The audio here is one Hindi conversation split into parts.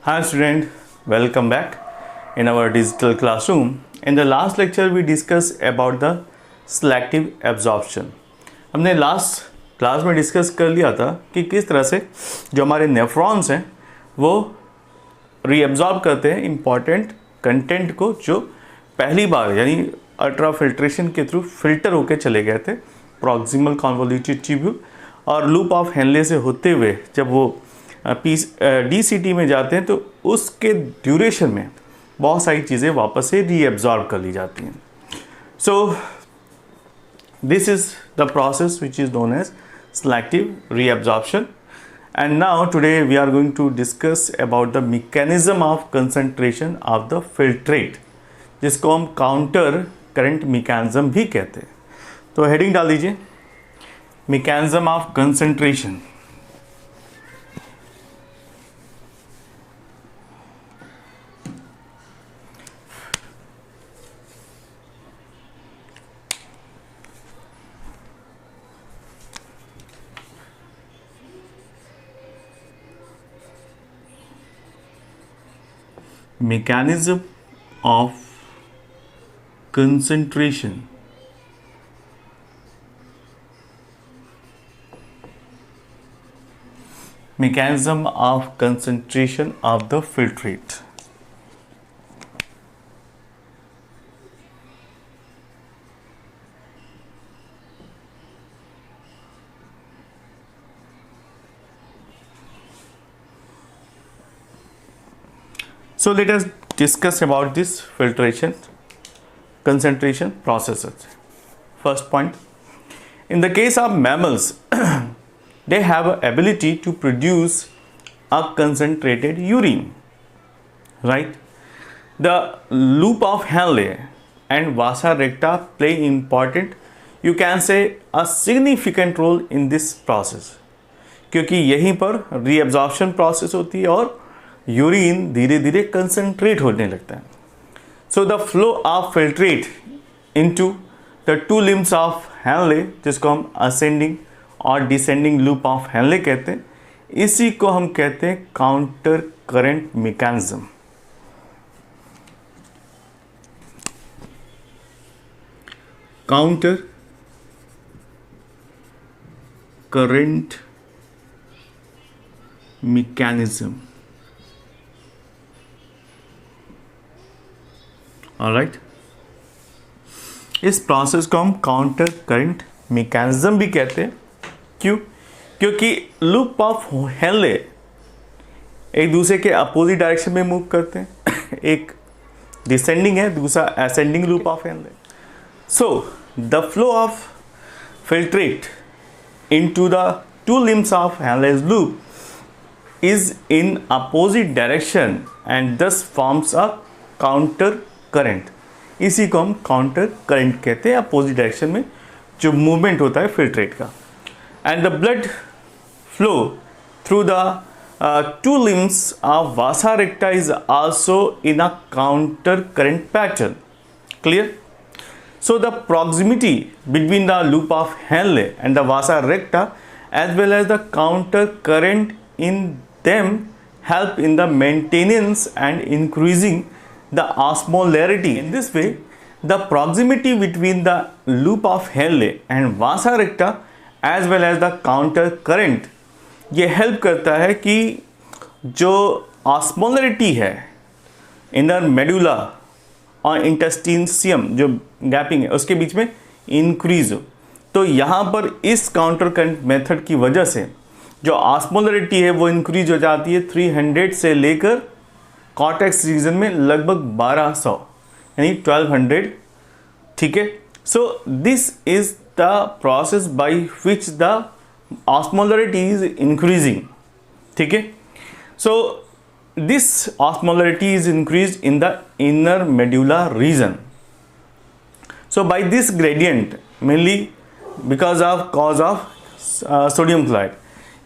Hi student, welcome back in our digital classroom. In the last lecture we discussed about the selective absorption. हमने लास्ट क्लास में डिस्कस कर लिया था कि किस तरह से जो हमारे नेफ्रॉन्स हैं वो रीअब्जॉर्ब करते हैं इम्पॉर्टेंट कंटेंट को जो पहली बार यानी अल्ट्रा फिल्ट्रेशन के थ्रू फिल्टर होके चले गए थे प्रॉक्सिमल कॉन्वोल्यूटेड ट्यूब्यूल और लूप ऑफ हेनले से होते हुए जब वो DCT में जाते हैं तो उसके ड्यूरेशन में बहुत सारी चीज़ें वापस से रीअब्जॉर्ब कर ली जाती हैं. So this is the process which is known as selective reabsorption. And now today we are going to discuss about the mechanism of concentration of the filtrate, जिसको हम काउंटर करंट मैकेनिज्म भी कहते हैं. तो हेडिंग डाल दीजिए mechanism of concentration. Mechanism of concentration. Mechanism of concentration of the filtrate. So let us discuss about this filtration concentration processes. First point, in the case of mammals, they have a ability to produce a concentrated urine, right? The loop of Henle and vasa recta play important, you can say a significant role in this process, क्योंकि यहीं पर reabsorption process होती है और यूरिन धीरे धीरे कंसंट्रेट होने लगता है. सो the flow of filtrate into the two limbs of Henle, जिसको हम असेंडिंग और डिसेंडिंग लूप ऑफ हेनले कहते हैं, इसी को हम कहते हैं counter current mechanism. Counter current mechanism. Alright, इस प्रोसेस को हम काउंटर करंट मैकेनिज्म भी कहते हैं. क्यों? क्योंकि लूप ऑफ हेनले एक दूसरे के अपोजिट डायरेक्शन में मूव करते हैं. एक डिसेंडिंग है, दूसरा ascending loop of Henle. So the flow of filtrate into the two limbs of Henle's loop is in opposite direction and thus forms a counter current. इसी को हम काउंटर करंट कहते हैं, अपोजिट डायरेक्शन में जो मूवमेंट होता है फिल्ट्रेट का. And the blood flow through the two limbs of Vasa रेक्टा is also in a counter current pattern. Clear? So the proximity between the loop of Henley and the Vasa रेक्टा as well as the counter current in them help in the maintenance and increasing the osmolarity. In this way, the proximity between the loop of Henle and vasa recta as well as the counter current ये हेल्प करता है कि जो osmolarity है इनर मेडुला और इंटेस्टिनसियम जो गैपिंग है उसके बीच में इंक्रीज हो. तो यहाँ पर इस काउंटर करंट मेथड की वजह से जो ऑस्मोलरिटी है वो इंक्रीज हो जाती है 300 से लेकर कॉर्टेक्स रीजन में लगभग 1200 यानी 1200. ठीक है. So this is the process by which the osmolarity is increasing. ठीक है. So this osmolarity is increase in the inner medulla region. So by this gradient mainly because of cause of sodium chloride,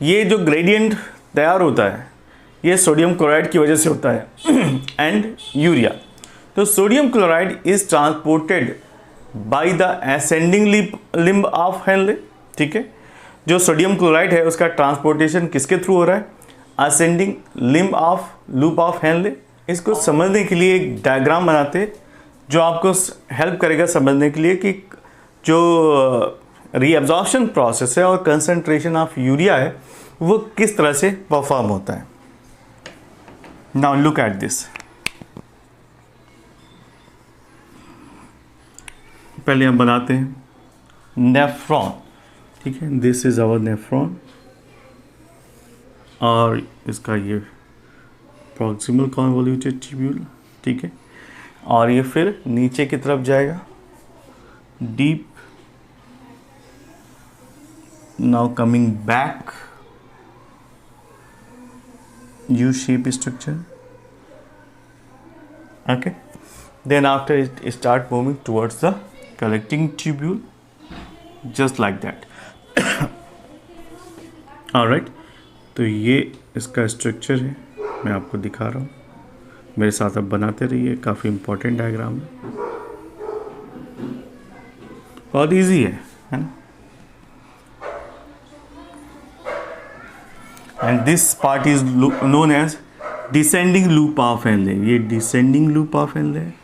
ये जो ग्रेडियंट तैयार होता है ये सोडियम क्लोराइड की वजह से होता है एंड यूरिया. तो sodium chloride is transported by the ascending limb of Henle. ठीक है. जो सोडियम क्लोराइड है उसका ट्रांसपोर्टेशन किसके थ्रू हो रहा है? Ascending limb of loop of Henley. इसको समझने के लिए एक डायग्राम बनाते जो आपको हेल्प करेगा समझने के लिए कि जो रीअब्जॉर्प्शन प्रोसेस है और कंसंट्रेशन ऑफ यूरिया है वो किस तरह से परफॉर्म होता है। Now look at this. पहले हम बनाते हैं नेफ्रॉन, ठीक है, दिस इज आवर नेफ्रॉन और इसका ये प्रॉक्सिमल कॉन्वोल्यूटेड ट्यूब्यूल, ठीक है, और ये फिर नीचे की तरफ जाएगा deep, now coming back U shape structure, okay, then after it start moving towards the collecting tubule just like that. all right, तो ये इसका स्ट्रक्चर है, मैं आपको दिखा रहा हूँ, मेरे साथ आप बनाते रहिए, काफ़ी इंपॉर्टेंट डायग्राम है, बहुत इजी है ना। And this part is known as descending loop of Henle. ये डिसेंडिंग लूप ऑफ हेनले है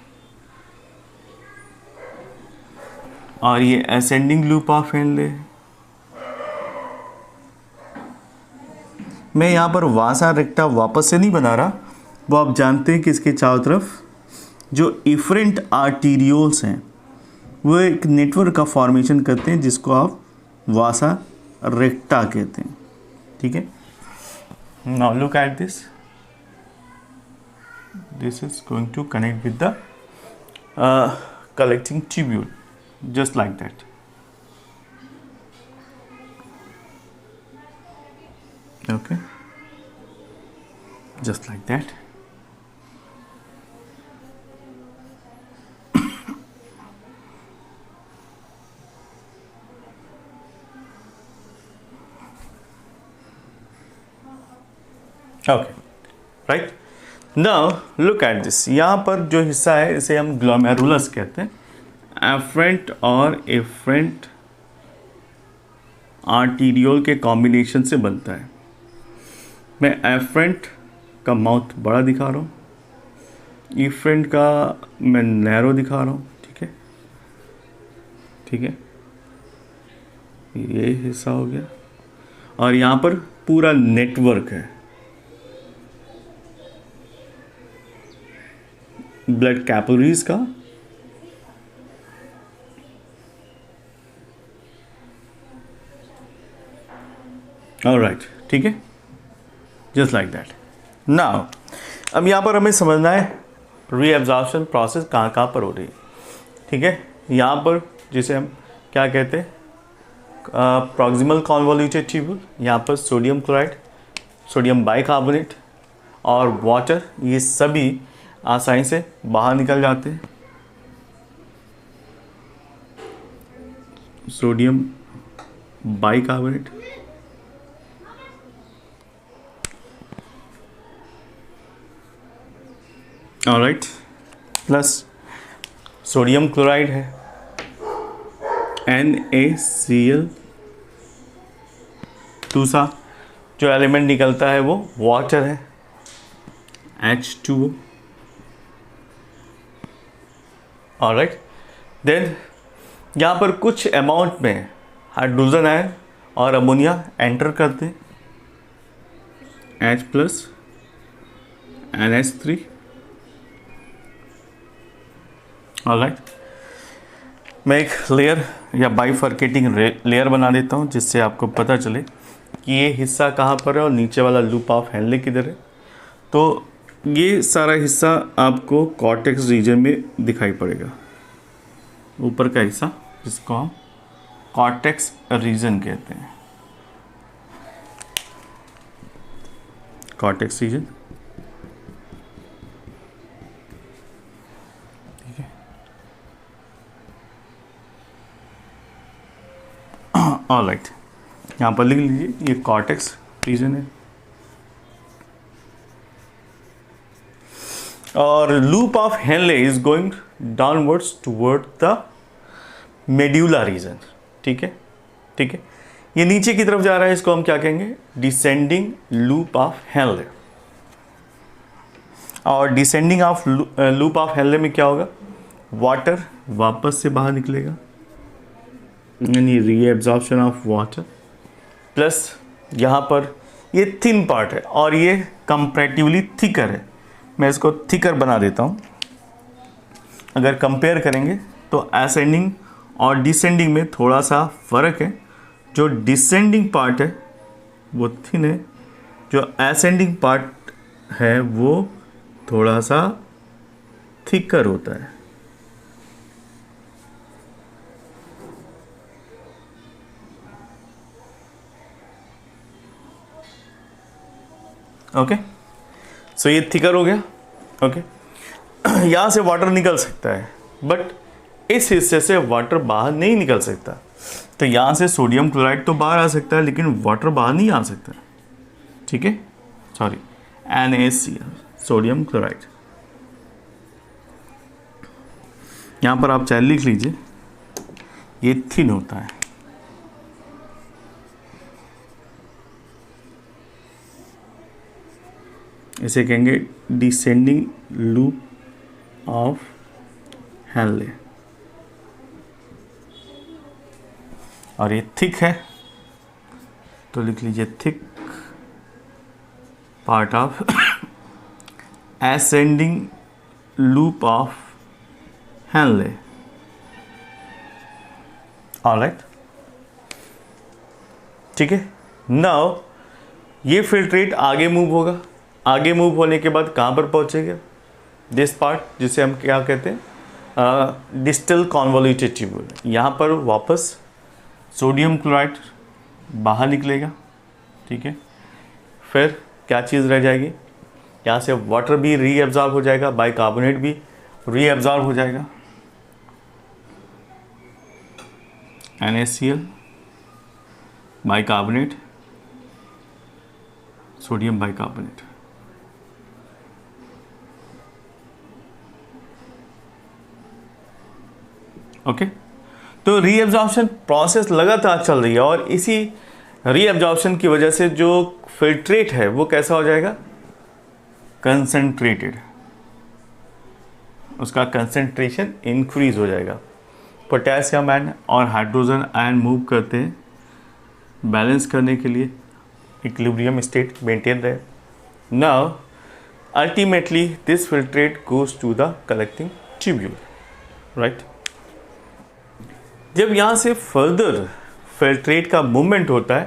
और ये असेंडिंग लूप ऑफ हेनले है। मैं यहाँ पर वासा रेक्टा वापस से नहीं बना रहा, वो आप जानते हैं कि इसके चारों तरफ जो इफरेंट आर्टीरियोल्स हैं वो एक नेटवर्क का फॉर्मेशन करते हैं जिसको आप वासा रेक्टा कहते हैं, ठीक है। Now look at this. This is going to connect with the collecting tubule, just like that. Okay, just like that. Okay, right. Now look at this. यहाँ पर जो हिस्सा है इसे हम ग्लोमेरुलस कहते हैं, एफ्रेंट और एफ्रेंट आर्टीरियोल के कॉम्बिनेशन से बनता है। मैं एफ्रेंट का माउथ बड़ा दिखा रहा हूँ, एफ्रेंट का मैं नैरो दिखा रहा हूँ, ठीक है, ठीक है, ये हिस्सा हो गया और यहाँ पर पूरा नेटवर्क है ब्लड कैपिलरीज का, ऑलराइट, ठीक है, जस्ट लाइक दैट। नाउ अब यहाँ पर हमें समझना है रीअब्जॉर्प्शन प्रोसेस कहाँ कहाँ पर हो रही है, ठीक है। यहाँ पर जिसे हम क्या कहते हैं, प्रॉक्सिमल कॉन्वोल्यूटेड ट्यूब्यूल, यहाँ पर सोडियम क्लोराइड, सोडियम बाइकार्बोनेट और वाटर, ये सभी आसानी से बाहर निकल जाते हैं। Sodium bicarbonate, alright, plus sodium chloride है, NaCl, दूसरा जो एलिमेंट निकलता है वो वाटर है, H2O, ऑलराइट। देन यहाँ पर कुछ अमाउंट में हाइड्रोजन आयन और अमोनिया एंटर करते हैं, H+ NH3, ऑलराइट। मैं एक लेयर या बाइफर्केटिंग लेयर बना देता हूँ जिससे आपको पता चले कि ये हिस्सा कहाँ पर है और नीचे वाला लूप ऑफ हेनले किधर है। तो ये सारा हिस्सा आपको कॉर्टेक्स रीजन में दिखाई पड़ेगा, ऊपर का हिस्सा जिसको हम कॉर्टेक्स रीजन कहते हैं, कॉर्टेक्स रीजन, ठीक है, ऑलराइट। यहाँ पर लिख लीजिए ये कॉर्टेक्स रीजन है और loop of Henle is going downwards toward the medulla region, ठीक है, ठीक है। ये नीचे की तरफ जा रहा है, इसको हम क्या कहेंगे, डिसेंडिंग लूप ऑफ हेनले। और descending of loop of Henley में क्या होगा, वाटर वापस से बाहर निकलेगा, यानी रीएब्जॉर्प्शन ऑफ वाटर, प्लस यहाँ पर ये थिन पार्ट है और ये कंपैरेटिवली थिकर है। मैं इसको थिकर बना देता हूँ। अगर कंपेयर करेंगे तो असेंडिंग और डिसेंडिंग में थोड़ा सा फ़र्क है। जो डिसेंडिंग पार्ट है वो थिन है, जो असेंडिंग पार्ट है वो थोड़ा सा थिकर होता है। ओके, सो ये थिकर हो गया। ओके, यहाँ से वाटर निकल सकता है, बट इस हिस्से से वाटर बाहर नहीं निकल सकता। तो यहाँ से सोडियम क्लोराइड तो बाहर आ सकता है, लेकिन वाटर बाहर नहीं आ सकता। ठीक है, सॉरी, NaCl, सोडियम क्लोराइड। यहाँ पर आप चाहे लिख लीजिए, ये थिन होता है। इसे कहेंगे डिसेंडिंग लूप ऑफ हेनले। और ये थिक है, तो लिख लीजिए thick part of ascending loop of Henley. Alright, ठीक है। नाउ ये फिल्ट्रेट आगे मूव होगा। आगे मूव होने के बाद कहाँ पर पहुँचेगा, दिस पार्ट, जिसे हम क्या कहते हैं, डिस्टल कॉन्वोल्यूटेड ट्यूब्यूल। यहाँ पर वापस सोडियम क्लोराइड बाहर निकलेगा। ठीक है, फिर क्या चीज़ रह जाएगी, यहाँ से वाटर भी रीअब्जॉर्ब हो जाएगा, बाइकार्बोनेट भी रीअब्जॉर्ब हो जाएगा, NaCl, bicarbonate, sodium bicarbonate. Okay, तो रीअब्जॉर्प्शन प्रोसेस लगातार चल रही है और इसी रीअब्जॉर्प्शन की वजह से जो फिल्ट्रेट है वो कैसा हो जाएगा, कंसंट्रेटेड। उसका कंसंट्रेशन इंक्रीज हो जाएगा। पोटेशियम आयन और हाइड्रोजन आयन मूव करते हैं बैलेंस करने के लिए, इक्विलिब्रियम स्टेट मेंटेन रहे। Now ultimately this filtrate goes to the collecting tubule, right. जब यहाँ से फर्दर फिल्ट्रेट का मूवमेंट होता है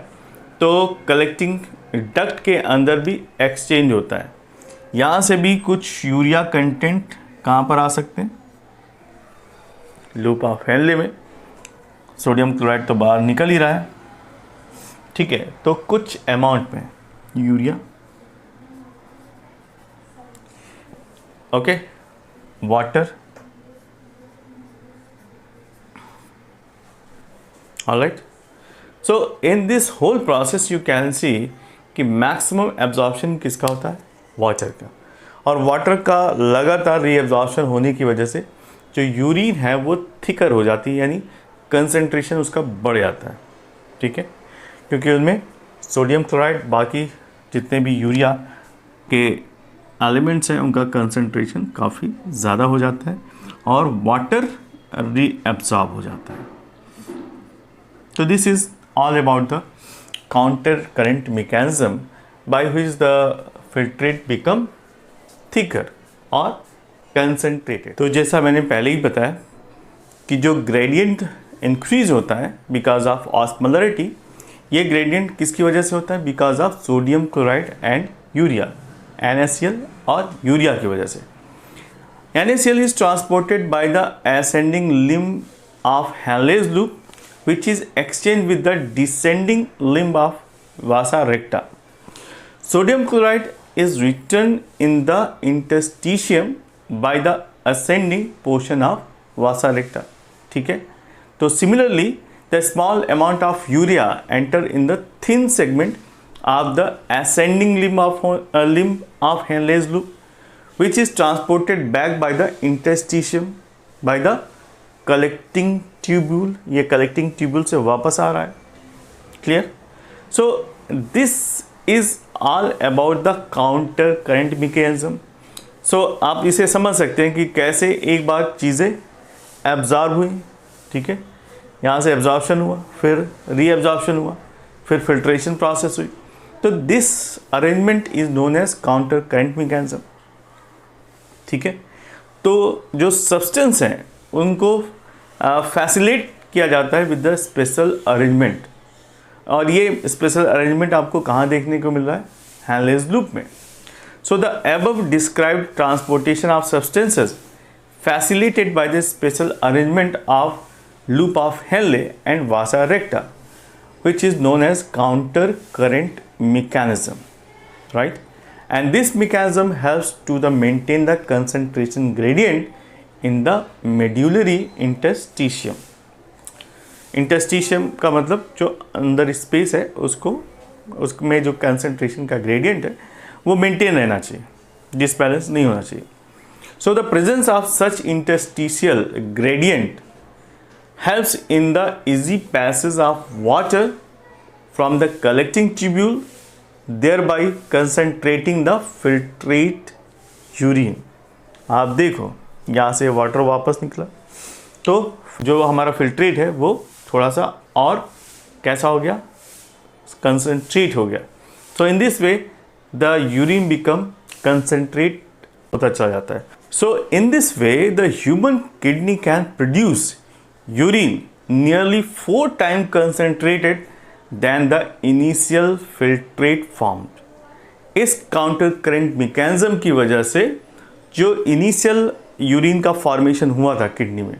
तो कलेक्टिंग डक्ट के अंदर भी एक्सचेंज होता है। यहाँ से भी कुछ यूरिया कंटेंट कहाँ पर आ सकते हैं, लूप ऑफ हेनले में। सोडियम क्लोराइड तो बाहर निकल ही रहा है, ठीक है, तो कुछ अमाउंट में urea, okay, water, alright. So in this whole process you can see कि मैक्सिमम एब्जॉर्प्शन किसका होता है, वाटर का। और वाटर का लगातार रीएब्जॉर्प्शन होने की वजह से जो यूरिन है वो थिकर हो जाती है, यानी कंसंट्रेशन उसका बढ़ जाता है। ठीक है, क्योंकि उनमें सोडियम क्लोराइड, बाकी जितने भी यूरिया के एलिमेंट्स हैं उनका कंसंट्रेशन काफ़ी ज़्यादा हो जाता है और वाटर रीएब्जॉर्ब हो जाता है। So this is all about the counter current mechanism by which the filtrate become thicker or concentrated। तो जैसा मैंने पहले ही बताया कि जो ग्रेडियंट इंक्रीज होता है बिकॉज ऑफ ऑस्मोलरिटी, ये ग्रेडियंट किसकी वजह से होता है, because of sodium chloride and urea, NaCl और यूरिया की वजह से। NaCl is transported by the ascending limb of Henle's loop which is exchanged with the descending limb of vasa recta. Sodium chloride is returned in the interstitium by the ascending portion of vasa recta. ठीक है, तो similarly the small amount of urea enter in the thin segment of the ascending limb of Henle's loop, which is transported back by the interstitium by the collecting tubule. ये कलेक्टिंग ट्यूब्यूल से वापस आ रहा है clear? So this is all about the counter current mechanism. सो आप इसे समझ सकते हैं कि कैसे एक बार चीज़ें एब्जॉर्ब हुई, ठीक है, यहाँ से एब्जॉर्प्शन हुआ, फिर रीएब्जॉर्प्शन हुआ, फिर फिल्ट्रेशन प्रोसेस हुई. तो this arrangement is known as counter current mechanism. ठीक है, तो जो सब्सटेंस हैं उनको फैसिलिटेट किया जाता है विद द स्पेशल अरेंजमेंट. और ये स्पेशल अरेंजमेंट आपको कहाँ देखने को मिल रहा है? हेनले's लूप में. So the above described transportation of substances facilitated by the special arrangement of loop of Henle and vasa recta, which is known as counter current mechanism, right? And this mechanism helps to the maintain the concentration gradient in the medullary interstitium. Interstitium का मतलब जो अंदर स्पेस है उसमें जो कंसंट्रेशन का ग्रेडियंट है वो मेंटेन रहना चाहिए, डिसबैलेंस नहीं होना चाहिए. So the presence of such interstitial gradient helps in the easy passage of water from the collecting tubule, thereby concentrating the filtrate urine. आप देखो यहाँ से वाटर वापस निकला तो जो हमारा फिल्ट्रेट है वो थोड़ा सा और कैसा हो गया? कंसनट्रेट हो गया. So in this way the urine become concentrate होता चला जाता है. So in this way the human kidney can produce urine nearly 4 times concentrated than the initial filtrate formed. इस काउंटर करंट मैकेनिज्म की वजह से जो इनिशियल यूरिन का फॉर्मेशन हुआ था किडनी में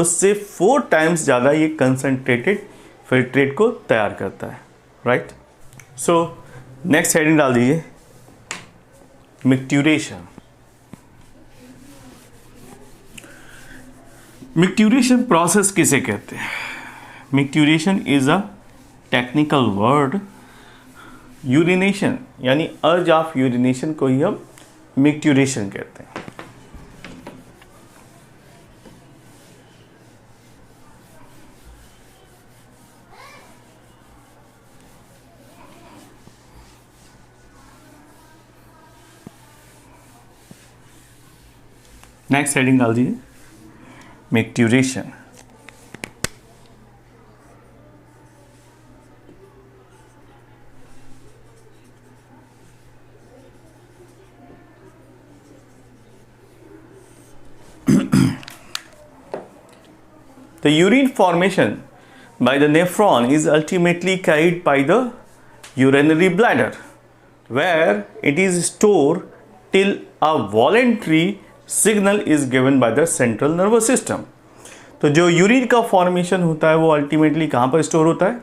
उससे 4 टाइम्स ज़्यादा ये कंसनट्रेटेड फिल्ट्रेट को तैयार करता है, राइट? सो नेक्स्ट हेडिंग डाल दीजिए, मिक्ट्यूरेशन. मिक्ट्यूरेशन प्रोसेस किसे कहते हैं? Micturition is a technical word. Urination यानी अर्ज ऑफ यूरिनेशन को ही हम मिक्ट्यूरेशन कहते हैं. नेक्स्ट हेडिंग डाल दीजिए, मिक्ट्यूरेशन. The urine formation by the nephron is ultimately carried by the urinary bladder, where it is stored till a voluntary signal is given by the central nervous system. तो जो यूरिन का फॉर्मेशन होता है वो अल्टीमेटली कहाँ पर स्टोर होता है?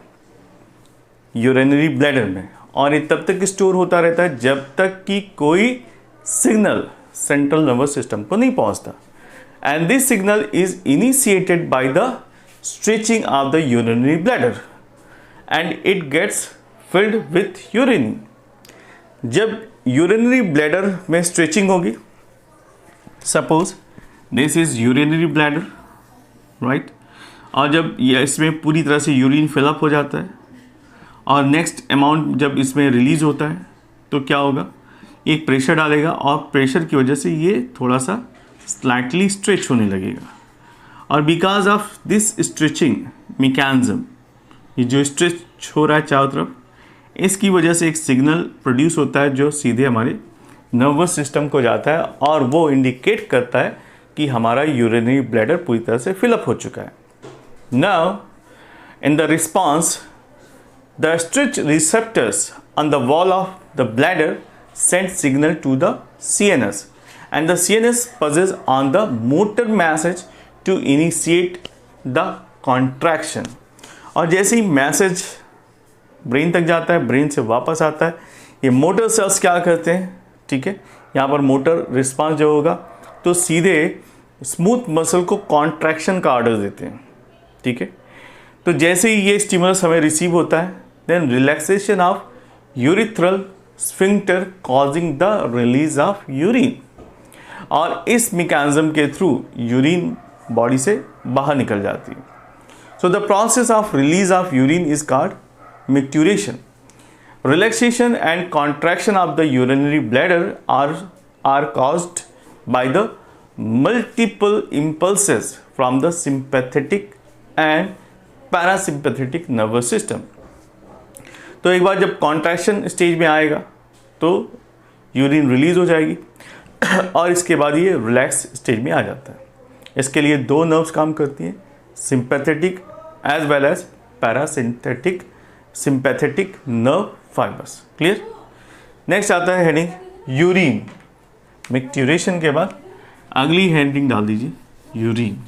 यूरिनरी ब्लैडर में. और ये तब तक स्टोर होता रहता है जब तक कि कोई सिग्नल सेंट्रल नर्वस सिस्टम को नहीं पहुंचता. And this signal is initiated by the stretching of the urinary bladder and it gets filled with urine. जब urinary bladder में stretching होगी, suppose this is urinary bladder, right? और जब ये इसमें पूरी तरह से यूरिन फिलअप हो जाता है और नेक्स्ट अमाउंट जब इसमें रिलीज होता है तो क्या होगा? एक प्रेशर डालेगा और प्रेशर की वजह से ये थोड़ा सा स्लाइटली स्ट्रेच होने लगेगा. और because of this stretching mechanism, ये जो स्ट्रेच हो रहा है चारों तरफ, इसकी वजह से एक सिग्नल प्रोड्यूस होता है जो सीधे हमारे नर्वस सिस्टम को जाता है और वो इंडिकेट करता है कि हमारा यूरिनरी ब्लैडर पूरी तरह से फिलअप हो चुका है. Now in the response the stretch receptors on the wall of the bladder send signal to the CNS and the CNS passes on the motor message to initiate the contraction. और जैसे ही मैसेज ब्रेन तक जाता है, ब्रेन से वापस आता है, ये मोटर सेल्स क्या करते हैं? ठीक है, यहाँ पर मोटर रिस्पांस जो होगा तो सीधे स्मूथ मसल को कॉन्ट्रैक्शन का ऑर्डर देते हैं. ठीक है, तो जैसे ही ये स्टिमुलस हमें रिसीव होता है then relaxation of urethral sphincter causing the release of urine. और इस मैकेनिज्म के थ्रू यूरिन बॉडी से बाहर निकल जाती है. So the process of release of urine is called micturition. Relaxation and contraction of the urinary bladder are caused by the multiple impulses from the sympathetic and parasympathetic nervous system. तो एक बार जब कॉन्ट्रैक्शन स्टेज में आएगा तो यूरिन रिलीज हो जाएगी और इसके बाद ये रिलैक्स स्टेज में आ जाता है. इसके लिए दो नर्व्स काम करती हैं, sympathetic as well as sympathetic nerve fibres. Clear. Next आता है हेडिंग यूरिन. मिक्ट्यूरेशन के बाद अगली हेडिंग डाल दीजिए urine.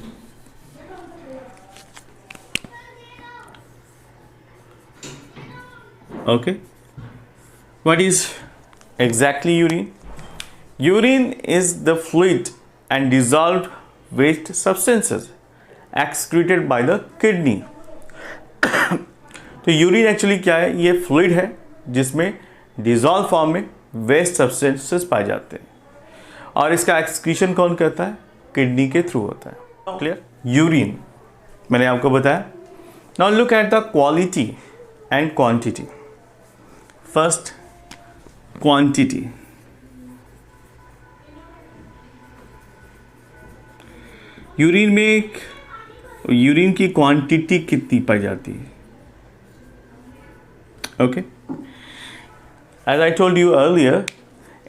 Okay, what is exactly urine? Urine is the fluid and dissolved waste substances excreted by the kidney. तो यूरिन एक्चुअली क्या है? ये फ्लूइड है जिसमें डिजॉल्व फॉर्म में वेस्ट सब्सटेंसेस पाए जाते हैं और इसका एक्सक्रीशन कौन करता है? किडनी के थ्रू होता है. क्लियर. यूरिन मैंने आपको बताया. Now look at the quality and quantity. First, quantity. Urine में यूरिन की क्वांटिटी कितनी पाई जाती है? Okay, as I told you earlier,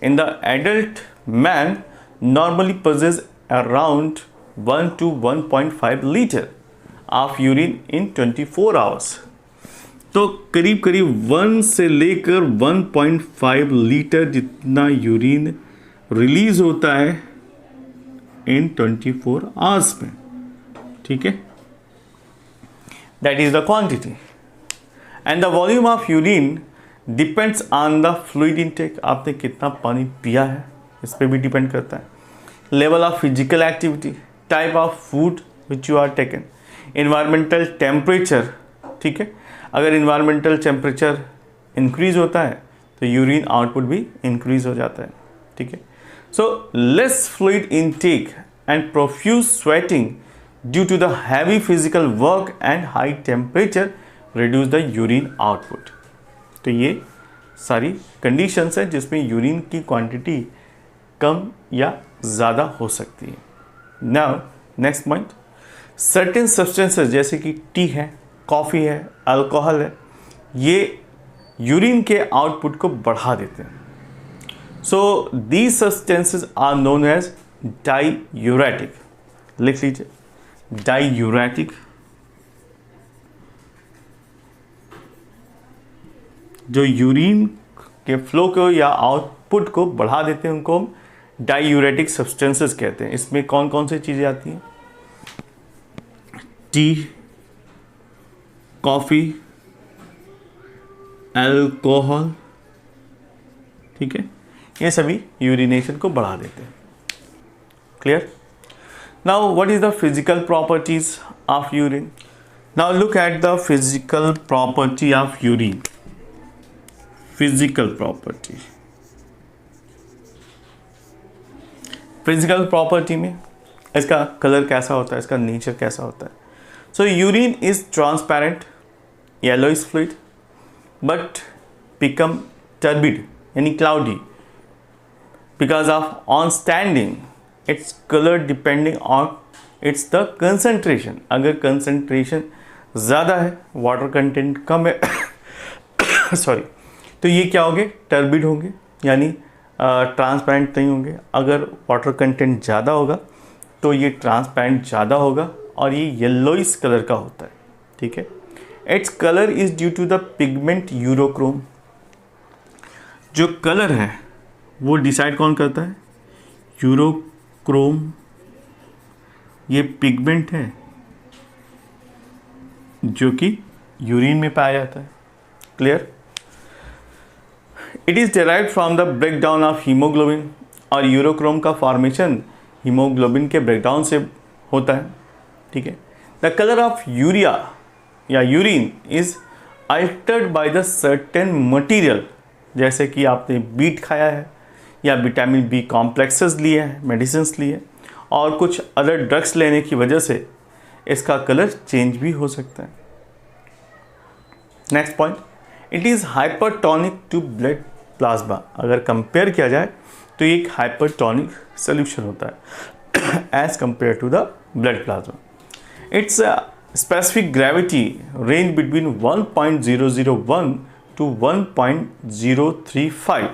in the adult man normally possesses around 1 to 1.5 liter of urine in 24 hours. तो करीब करीब 1 से लेकर 1.5 लीटर जितना यूरिन रिलीज होता है इन 24 आवर्स में. ठीक है, that is the quantity. And the volume of urine depends on the fluid intake. आपने कितना पानी पिया है इस पर भी डिपेंड करता है. Level of physical activity, type of food which you are taken, environmental temperature. ठीक है, अगर इन्वायरमेंटल टेम्परेचर इंक्रीज होता है तो यूरिन आउटपुट भी इंक्रीज हो जाता है. ठीक है. So less fluid intake and profuse sweating due to the heavy physical work and high temperature reduce the urine output. तो ये सारी कंडीशंस हैं जिसमें यूरिन की क्वांटिटी कम या ज़्यादा हो सकती है. Now next point, certain substances जैसे कि टी है, कॉफ़ी है, अल्कोहल है, ये यूरिन के आउटपुट को बढ़ा देते हैं. So these substances are known as diuretic. लिख लीजिए डाईयूरेटिक. जो यूरिन के फ्लो को या आउटपुट को बढ़ा देते हैं उनको हम डाईयूरेटिक सब्सटेंसेस कहते हैं. इसमें कौन कौन सी चीज़ें आती हैं? T, coffee, alcohol. ठीक है, ये सभी यूरिनेशन को बढ़ा देते हैं. Clear. Now what is the physical properties of urine? Now look at the physical property of urine. Physical property. Physical property में इसका कलर कैसा होता है, इसका नेचर कैसा होता है? So urine is transparent yellowish fluid but become turbid यानी cloudy because of on standing its colour depending on its the concentration. अगर कंसंट्रेशन ज़्यादा है, वाटर कंटेंट कम है सॉरी, तो ये क्या होंगे? टर्बिड होंगे यानी ट्रांसपेरेंट नहीं होंगे. अगर वाटर कंटेंट ज़्यादा होगा तो ये ट्रांसपेरेंट ज़्यादा होगा और ये येलोइश कलर का होता है. ठीक है. Its colour is due to the pigment urochrome. जो कलर है वो डिसाइड कौन करता है? यूरोक्रोम. ये पिगमेंट है जो कि यूरिन में पाया जाता है. Clear. It is derived from the breakdown of haemoglobin. और यूरोक्रोम का फॉर्मेशन हीमोग्लोबिन के ब्रेकडाउन से होता है. ठीक है. द कलर ऑफ यूरिया या urine is Altered by the certain material. जैसे कि आपने बीट खाया है या विटामिन बी कॉम्प्लेक्सेस लिए हैं, मेडिसिन्स लिए और कुछ अदर ड्रग्स लेने की वजह से इसका कलर चेंज भी हो सकता है. Next point, it is hypertonic to blood plasma. अगर कंपेयर किया जाए तो ये एक हाइपरटोनिक सोल्यूशन होता है as compare to the blood plasma. Its specific gravity range between 1.001 to 1.035।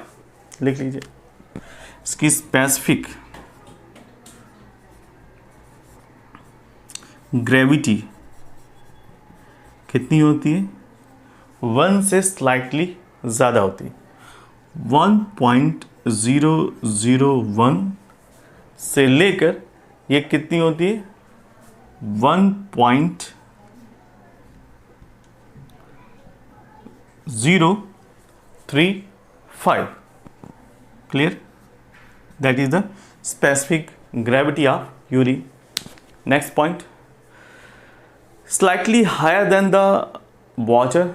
लिख लीजिए, इसकी स्पेसिफिक ग्रेविटी कितनी होती है? 1 से स्लाइटली ज़्यादा होती है। 1.001 से लेकर ये कितनी होती है? 1.035। Clear? That is the specific gravity of urine. Next point, slightly higher than the water.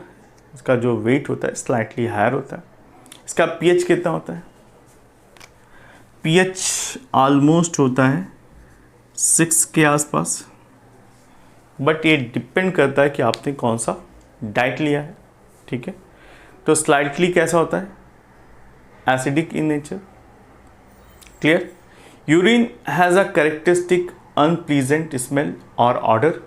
इसका जो वेट होता है स्लाइटली हायर होता है। इसका पीएच कितना होता है? पीएच ऑलमोस्ट होता है 6 के आसपास, बट ये डिपेंड करता है कि आपने कौन सा डाइट लिया है। ठीक है, तो स्लाइटली कैसा होता है? Acidic in nature. Clear? Urine has a characteristic unpleasant smell और order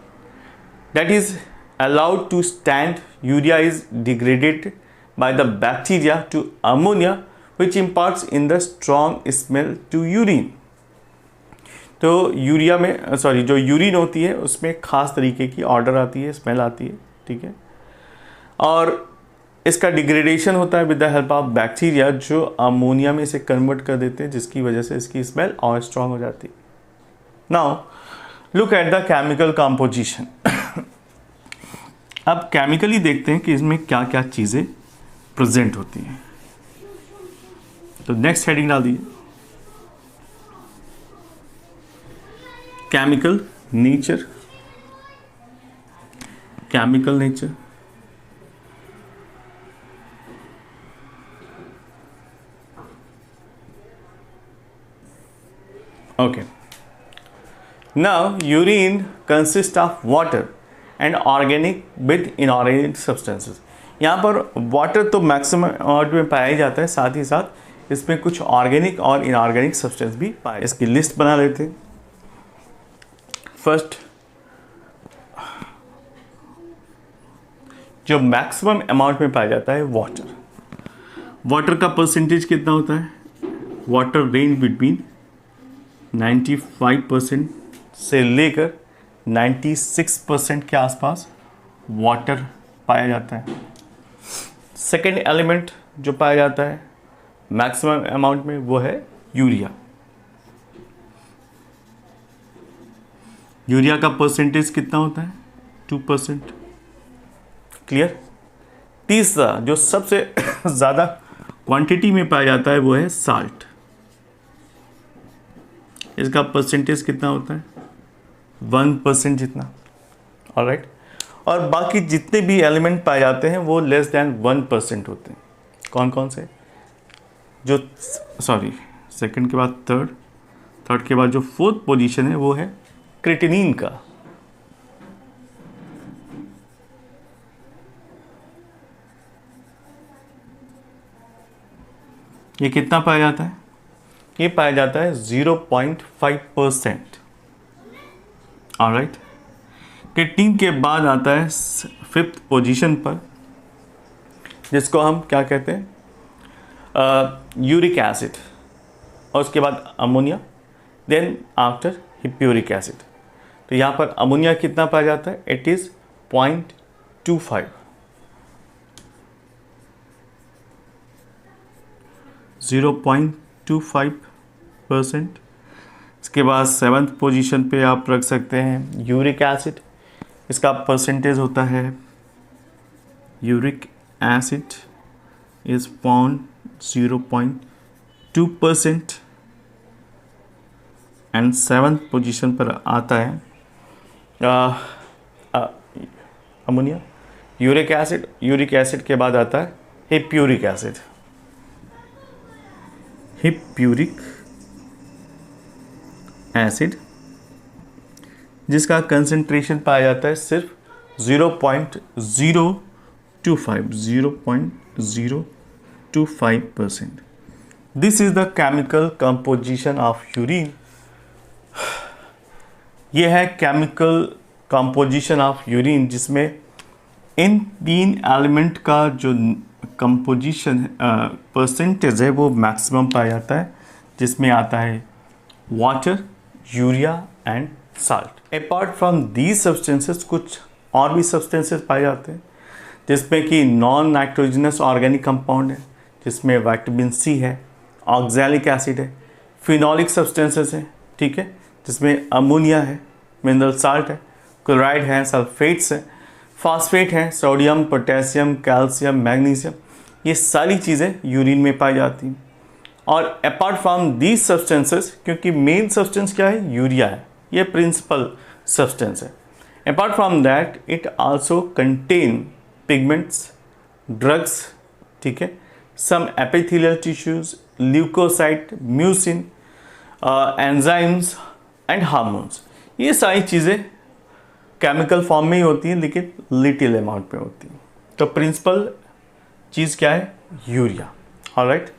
that is allowed to stand. Urea is degraded by the bacteria to ammonia which imparts in the strong smell to urine. तो यूरिया में जो यूरिन होती है उसमें ख़ास तरीके की ऑर्डर आती है, स्मेल आती है। ठीक है, और इसका डिग्रेडेशन होता है with the help of bacteria जो अमोनिया में इसे कन्वर्ट कर देते हैं, जिसकी वजह से इसकी स्मेल और स्ट्रॉन्ग हो जाती है। Now look at the chemical composition. अब केमिकली देखते हैं कि इसमें क्या क्या चीज़ें प्रेजेंट होती हैं। तो नेक्स्ट हेडिंग डाल दीजिए, chemical nature. Chemical nature, okay. Now urine consist of water and organic with inorganic substances. यहाँ पर वाटर तो मैक्सिमम अमाउंट में पाया जाता है, साथ ही साथ इसमें कुछ ऑर्गेनिक और इनऑर्गेनिक सब्सटेंस भी पाए। इसकी लिस्ट बना लेते हैं। फर्स्ट, जो मैक्सिमम अमाउंट में पाया जाता है वाटर। वाटर का परसेंटेज कितना होता है? वाटर रेंज बिटवीन 95% से लेकर 96% के आसपास वाटर पाया जाता है। सेकेंड एलिमेंट जो पाया जाता है मैक्सिमम अमाउंट में वो है यूरिया। यूरिया का परसेंटेज कितना होता है? 2%। क्लियर? तीसरा जो सबसे ज़्यादा क्वांटिटी में पाया जाता है वो है साल्ट। इसका परसेंटेज कितना होता है? 1% जितना। ऑलराइट, और बाकी जितने भी एलिमेंट पाए जाते हैं वो लेस देन 1% होते हैं। कौन कौन से? जो सेकंड के बाद थर्ड के बाद जो फोर्थ पोजीशन है वो है क्रिएटिनिन का। ये कितना पाया जाता है? ये पाया जाता है 0.5%। ऑलराइट, क्रिएटिनिन के बाद आता है फिफ्थ पोजीशन पर, जिसको हम क्या कहते हैं? यूरिक एसिड, और उसके बाद अमोनिया, देन आफ्टर हिप्यूरिक एसिड। तो यहाँ पर अमोनिया कितना पाया जाता है? It is 0.25। 0.25%। इसके बाद सेवन्थ पोजीशन पे आप रख सकते हैं यूरिक एसिड। इसका परसेंटेज होता है, uric acid is found 0.2%। And seventh position पर आता है अमोनिया। यूरिक एसिड के बाद आता है हिप्यूरिक एसिड। हिप्यूरिक एसिड जिसका कंसंट्रेशन पाया जाता है सिर्फ 0.0 0.025%. This is the chemical composition of urine. ये है केमिकल कंपोजिशन ऑफ यूरिन, जिसमें इन 3 एलिमेंट का जो कंपोजिशन परसेंटेज है वो मैक्सिमम पाया जाता है, जिसमें आता है water, urea and salt. Apart from these substances कुछ और भी सब्सटेंसेस पाए जाते हैं, जिसमें कि नॉन नाइट्रोजनस ऑर्गेनिक कंपाउंड है, जिसमें विटामिन सी है, ऑक्सैलिक एसिड है, फिनोलिक सब्सटेंसेस है, ठीक है, जिसमें अमोनिया है, मिनरल साल्ट है, क्लोराइड है, सल्फेट्स है, फॉस्फेट है, सोडियम, पोटेशियम, कैल्शियम, मैग्नीशियम. ये सारी चीज़ें यूरिन में पाई जाती हैं. और अपार्ट फ्रॉम दीज सब्सटेंसेस, क्योंकि मेन सब्सटेंस क्या है, यूरिया है, ये प्रिंसिपल सब्सटेंस है. Apart from that it also contain pigments, drugs, ठीक है, some epithelial tissues, leucocyte, mucin, enzymes and hormones. ये सारी चीज़ें केमिकल फॉर्म में ही होती हैं, लेकिन लिटिल अमाउंट में होती हैं. तो प्रिंसिपल चीज़ क्या है, यूरिया. ऑलराइट.